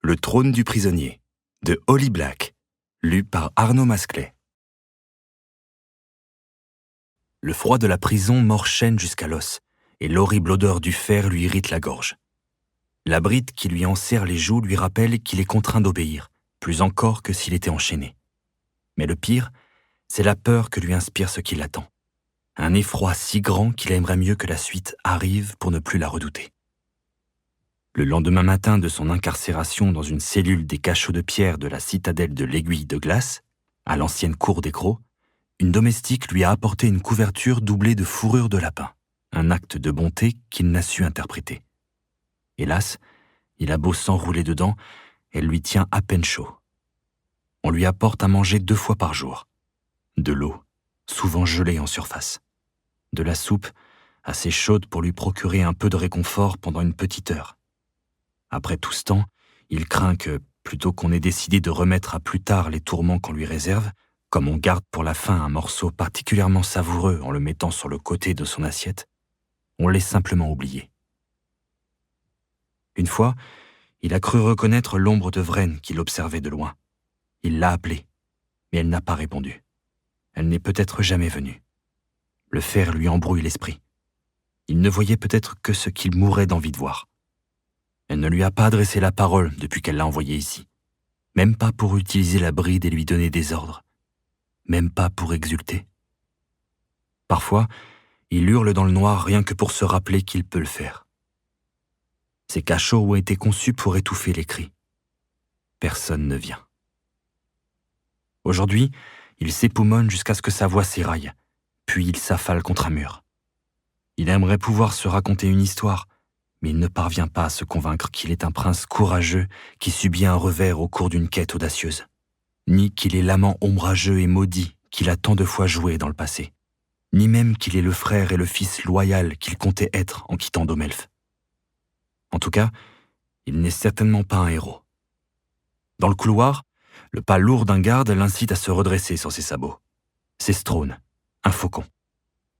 Le trône du prisonnier, de Holly Black, lu par Arnaud Masclet. Le froid de la prison mord Chêne jusqu'à l'os, et l'horrible odeur du fer lui irrite la gorge. La bride qui lui enserre les joues lui rappelle qu'il est contraint d'obéir, plus encore que s'il était enchaîné. Mais le pire, c'est la peur que lui inspire ce qui l'attend. Un effroi si grand qu'il aimerait mieux que la suite arrive pour ne plus la redouter. Le lendemain matin de son incarcération dans une cellule des cachots de pierre de la citadelle de l'Aiguille de Glace, à l'ancienne cour des Crocs, une domestique lui a apporté une couverture doublée de fourrure de lapin, un acte de bonté qu'il n'a su interpréter. Hélas, il a beau s'enrouler dedans, elle lui tient à peine chaud. On lui apporte à manger 2 fois par jour. De l'eau, souvent gelée en surface. De la soupe, assez chaude pour lui procurer un peu de réconfort pendant une petite heure. Après tout ce temps, il craint que, plutôt qu'on ait décidé de remettre à plus tard les tourments qu'on lui réserve, comme on garde pour la fin un morceau particulièrement savoureux en le mettant sur le côté de son assiette, on l'ait simplement oublié. Une fois, il a cru reconnaître l'ombre de Vraine qui l'observait de loin. Il l'a appelée, mais elle n'a pas répondu. Elle n'est peut-être jamais venue. Le fer lui embrouille l'esprit. Il ne voyait peut-être que ce qu'il mourait d'envie de voir. Elle ne lui a pas adressé la parole depuis qu'elle l'a envoyé ici. Même pas pour utiliser la bride et lui donner des ordres. Même pas pour exulter. Parfois, il hurle dans le noir rien que pour se rappeler qu'il peut le faire. Ces cachots ont été conçus pour étouffer les cris. Personne ne vient. Aujourd'hui, il s'époumonne jusqu'à ce que sa voix s'éraille, puis il s'affale contre un mur. Il aimerait pouvoir se raconter une histoire, mais il ne parvient pas à se convaincre qu'il est un prince courageux qui subit un revers au cours d'une quête audacieuse, ni qu'il est l'amant ombrageux et maudit qu'il a tant de fois joué dans le passé, ni même qu'il est le frère et le fils loyal qu'il comptait être en quittant Domelf. En tout cas, il n'est certainement pas un héros. Dans le couloir, le pas lourd d'un garde l'incite à se redresser sur ses sabots. C'est Strone, un faucon.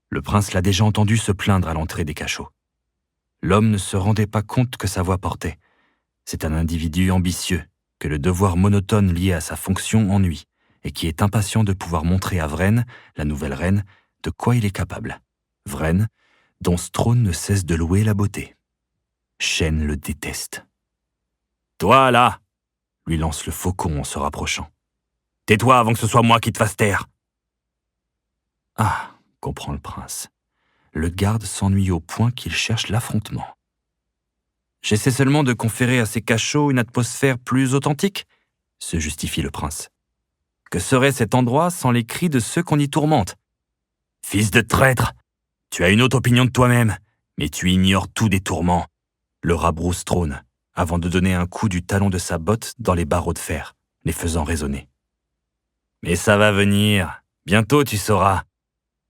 Le prince l'a déjà entendu se plaindre à l'entrée des cachots. L'homme ne se rendait pas compte que sa voix portait. C'est un individu ambitieux, que le devoir monotone lié à sa fonction ennuie, et qui est impatient de pouvoir montrer à Vraine, la nouvelle reine, de quoi il est capable. Vraine, dont Strone ne cesse de louer la beauté. Chêne le déteste. « Toi, là !» lui lance le faucon en se rapprochant. « Tais-toi avant que ce soit moi qui te fasse taire !» Ah, comprend le prince. Le garde s'ennuie au point qu'il cherche l'affrontement. « J'essaie seulement de conférer à ces cachots une atmosphère plus authentique, » se justifie le prince. « Que serait cet endroit sans les cris de ceux qu'on y tourmente ? Fils de traître, tu as une autre opinion de toi-même, mais tu ignores tout des tourments. » Le rabrousse Strone, avant de donner un coup du talon de sa botte dans les barreaux de fer, les faisant résonner. « Mais ça va venir, bientôt tu sauras.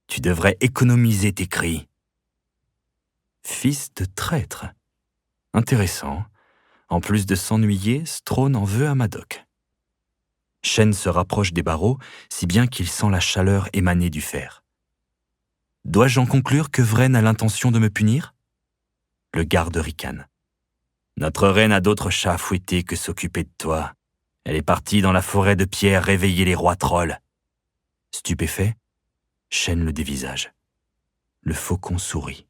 Tu devrais économiser tes cris. » Fils de traître. Intéressant. En plus de s'ennuyer, Strone en veut à Madoc. Chêne se rapproche des barreaux, si bien qu'il sent la chaleur émaner du fer. Dois-je en conclure que Vraine a l'intention de me punir ? Le garde ricane. Notre reine a d'autres chats à fouetter que s'occuper de toi. Elle est partie dans la forêt de pierre réveiller les rois trolls. Stupéfait, Chêne le dévisage. Le faucon sourit.